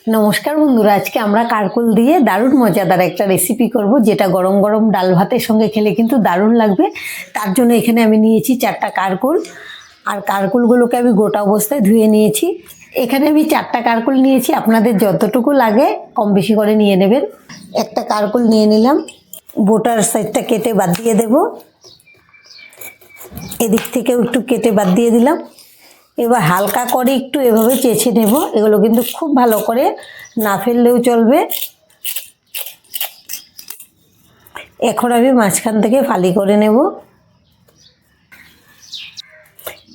নমস্কার বন্ধুরা, আজকে আমরা কারকল দিয়ে দারুণ মজাদার একটা রেসিপি করব, যেটা গরম গরম ডাল ভাতের সঙ্গে খেলে কিন্তু দারুণ লাগবে। তার জন্য এখানে আমি নিয়েছি 4টা কারকল, আর কারকলগুলোকে আমি গোটা অবস্থায় ধুয়ে নিয়েছি। এখানে আমি 4টা কারকল নিয়েছি, আপনাদের যতটুকু লাগে কম বেশি করে নিয়ে নেবেন। একটা কারকল নিয়ে নিলাম, বোটার সাইডটা কেটে বাদ দিয়ে দেব, এদিক থেকেও একটু কেটে বাদ দিয়ে দিলাম। এবার হালকা করে একটু এভাবে চেঁচে নেব, এগুলো কিন্তু খুব ভালো করে না ফেললেও চলবে। এখন আমি মাঝখান থেকে ফালি করে নেব।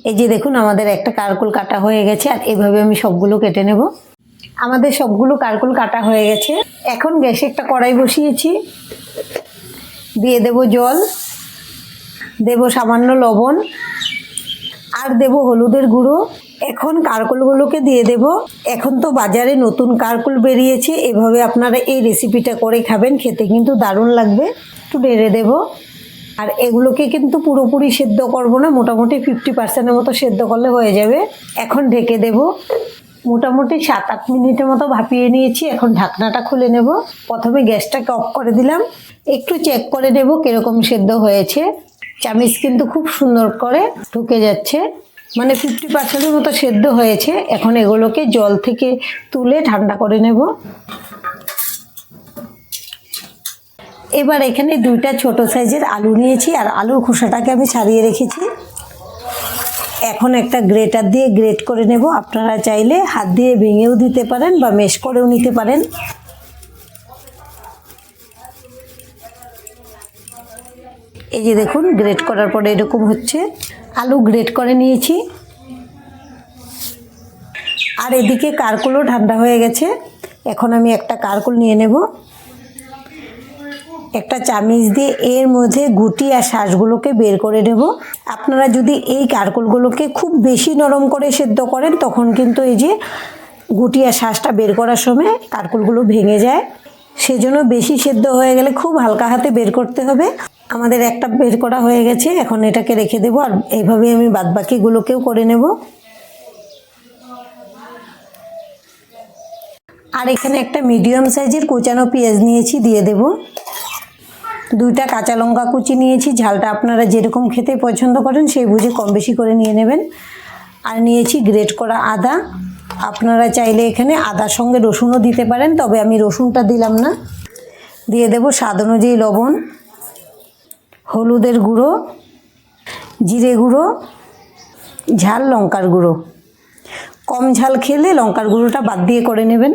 এই যে দেখুন, আমাদের একটা কারকল কাটা হয়ে গেছে, আর এভাবে আমি সবগুলো কেটে নেব। আমাদের সবগুলো কারকল কাটা হয়ে গেছে। এখন গ্যাসে একটা কড়াই বসিয়েছি, দিয়ে দেব জল, দেব সামান্য লবণ, আর দেব হলুদের গুঁড়ো। এখন কারকলগুলোকে দিয়ে দেব। এখন তো বাজারে নতুন কারকল বেরিয়েছে, এভাবে আপনারা এই রেসিপিটা করে খাবেন, খেতে কিন্তু দারুণ লাগবে। একটু নেড়ে দেব, আর এগুলোকে কিন্তু পুরোপুরি সেদ্ধ করব না, মোটামুটি 50%-এর মতো সেদ্ধ করলে হয়ে যাবে। এখন ঢেকে দেব, মোটামুটি 7-8 মিনিটের মতো ভাপিয়ে নিয়েছি। এখন ঢাকনাটা খুলে নেব। প্রথমে গ্যাসটাকে অফ করে দিলাম, একটু চেক করে নেব কীরকম সেদ্ধ হয়েছে। চামিচ কিন্তু খুব সুন্দর করে ঢুকে যাচ্ছে, মানে 50%-এর মতো সেদ্ধ হয়েছে। এখন এগুলোকে জল থেকে তুলে ঠান্ডা করে নেব। এবার এখানে 2টা ছোট সাইজের আলু নিয়েছি, আর আলুর খোসাটাকে আমি ছাড়িয়ে রেখেছি। এখন একটা গ্রেটার দিয়ে গ্রেট করে নেব। আপনারা চাইলে হাত দিয়ে ভেঙেও দিতে পারেন বা মেশ করেও নিতে পারেন। এই যে দেখুন, গ্রেট করার পরে এরকম হচ্ছে। আলু গ্রেট করে নিয়েছি, আর এদিকে কারকলও ঠান্ডা হয়ে গেছে। এখন আমি একটা কারকল নিয়ে নেব, একটা চামিচ দিয়ে এর মধ্যে গুটি আর শাঁসগুলোকে বের করে নেব। আপনারা যদি এই কারকলগুলোকে খুব বেশি নরম করে সেদ্ধ করেন, তখন কিন্তু এই যে গুটি আর শাঁসটা বের করার সময় কারকলগুলো ভেঙে যায়। সেজন্য বেশি সেদ্ধ হয়ে গেলে খুব হালকা হাতে বের করতে হবে। আমাদের একটা বের করা হয়ে গেছে, এখন এটাকে রেখে দেব, আর এইভাবে আমি বাদবাকিগুলোকেও করে নেব। আর এখানে একটা মিডিয়াম সাইজের কুচানো পেঁয়াজ নিয়েছি, দিয়ে দেব। 2টা কাঁচা লঙ্কা কুচি নিয়েছি, ঝালটা আপনারা যেরকম খেতে পছন্দ করেন সেই বুঝে কম বেশি করে নিয়ে নেবেন। আর নিয়েছি গ্রেট করা আদা। আপনারা চাইলে এখানে আদার সঙ্গে রসুনও দিতে পারেন, তবে আমি রসুনটা দিলাম না। দিয়ে দেব স্বাদ অনুযায়ী লবণ, হলুদের গুঁড়ো, জিরে গুঁড়ো, ঝাল লঙ্কার গুঁড়ো। কম ঝাল খেলে লঙ্কার গুঁড়োটা বাদ দিয়ে করে নেবেন।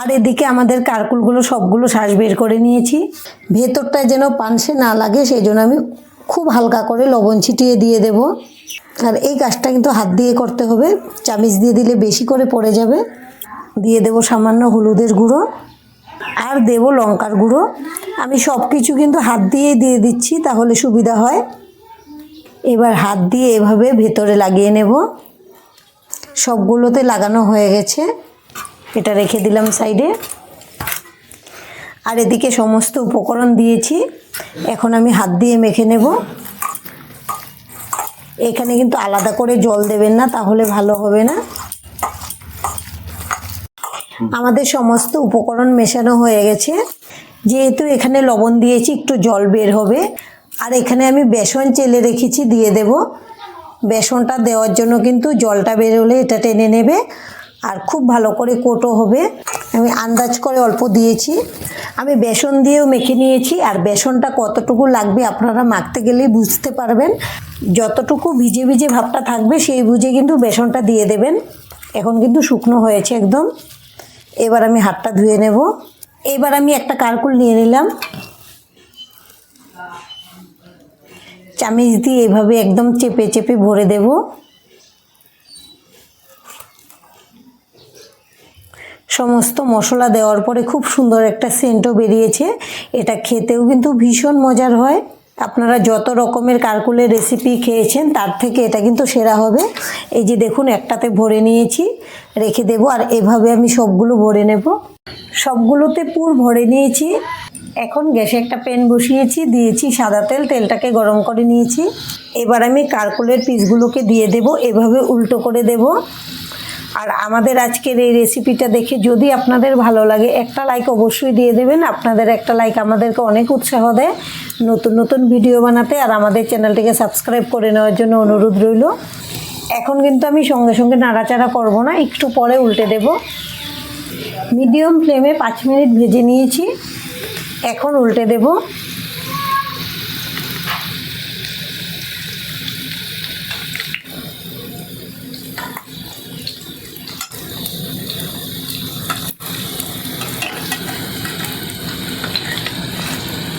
আর এদিকে আমাদের কারকলগুলো সবগুলো শাঁস বের করে নিয়েছি। ভেতরটা যেন পানসে না লাগে, সেই জন্য আমি খুব হালকা করে লবণ ছিটিয়ে দিয়ে দেব। আর এই কাজটা কিন্তু হাত দিয়ে করতে হবে, চামিচ দিয়ে দিলে বেশি করে পড়ে যাবে। দিয়ে দেব সামান্য হলুদের গুঁড়ো, আর দেব লঙ্কার গুঁড়ো। আমি সব কিছু কিন্তু হাত দিয়েই দিয়ে দিচ্ছি, তাহলে সুবিধা হয়। এবার হাত দিয়ে এভাবে ভেতরে লাগিয়ে নেব। সবগুলোতে লাগানো হয়ে গেছে, এটা রেখে দিলাম সাইডে। আর এদিকে সমস্ত উপকরণ দিয়েছি, এখন আমি হাত দিয়ে মেখে নেব। এখানে কিন্তু আলাদা করে জল দেবেন না, তাহলে ভালো হবে না। আমাদের সমস্ত উপকরণ মেশানো হয়ে গেছে। যেহেতু এখানে লবণ দিয়েছি, একটু জল বের হবে। আর এখানে আমি বেসন চেলে রেখেছি, দিয়ে দেব। বেসনটা দেওয়ার জন্য কিন্তু জলটা বের হলে এটা টেনে নেবে, আর খুব ভালো করে কোটও হবে। আমি আন্দাজ করে অল্প দিয়েছি। আমি বেসন দিয়েও মেখে নিয়েছি, আর বেসনটা কতটুকু লাগবে আপনারা মাখতে গেলেই বুঝতে পারবেন। যতটুকু ভিজে ভিজে ভাবটা থাকবে সেই বুঝে কিন্তু বেসনটা দিয়ে দেবেন। এখন কিন্তু শুকনো হয়েছে একদম। এবার আমি হাতটা ধুয়ে নেব। এবার আমি একটা কারকল নিয়ে নিলাম, চামিচ দিয়ে এভাবে একদম চেপে চেপে ভরে দেব। সমস্ত মশলা দেওয়ার পরে খুব সুন্দর একটা সেন্টও বেরিয়েছে। এটা খেতেও কিন্তু ভীষণ মজার হয়। আপনারা যত রকমের কারকলের রেসিপি খেয়েছেন, তার থেকে এটা কিন্তু সেরা হবে। এই যে দেখুন, একটাতে ভরে নিয়েছি, রেখে দেব। আর এভাবে আমি সবগুলো ভরে নেব। সবগুলোতে পুর ভরে নিয়েছি। এখন গ্যাসে একটা প্যান বসিয়েছি, দিয়েছি সাদা তেল, তেলটাকে গরম করে নিয়েছি। এবার আমি কারকলের পিসগুলোকে দিয়ে দেব, এভাবে উল্টো করে দেব। আর আমাদের আজকের এই রেসিপিটা দেখে যদি আপনাদের ভালো লাগে একটা লাইক অবশ্যই দিয়ে দেবেন। আপনাদের একটা লাইক আমাদেরকে অনেক উৎসাহ দেয় নতুন নতুন ভিডিও বানাতে, আর আমাদের চ্যানেলটিকে সাবস্ক্রাইব করে নেওয়ার জন্য অনুরোধ রইল। এখন কিন্তু আমি সঙ্গে সঙ্গে নাড়াচাড়া করব না, একটু পরে উল্টে দেব। মিডিয়াম ফ্লেমে 5 মিনিট ভেজে নিয়েছি, এখন উল্টে দেব।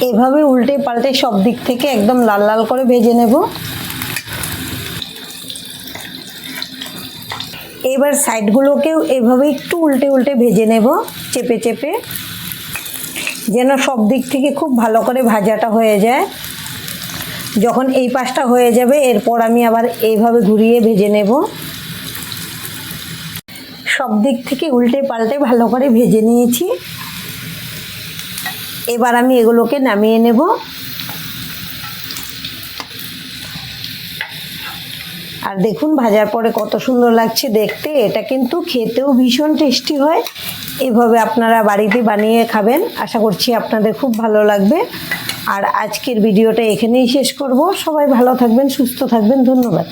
এভাবে উল্টে পাল্টে সব দিক থেকে একদম লাল লাল করে ভেজে নেব। এবার সাইডগুলোকেও এভাবে একটু উল্টে উল্টে ভেজে নেব, চেপে চেপে, যেন সব দিক থেকে খুব ভালো করে ভাজাটা হয়ে যায়। যখন এই পাশটা হয়ে যাবে এরপর আমি আবার এইভাবে ঘুরিয়ে ভেজে নেব। সব দিক থেকে উল্টে পাল্টে ভালো করে ভেজে নিয়েছি। এবার আমি এগুলোকে নামিয়ে নেব। আর দেখুন ভাজার পরে কত সুন্দর লাগছে দেখতে। এটা কিন্তু খেতেও ভীষণ টেস্টি হয়। এভাবে আপনারা বাড়িতে বানিয়ে খাবেন, আশা করছি আপনাদের খুব ভালো লাগবে। আর আজকের ভিডিওটা এখানেই শেষ করব। সবাই ভালো থাকবেন, সুস্থ থাকবেন, ধন্যবাদ।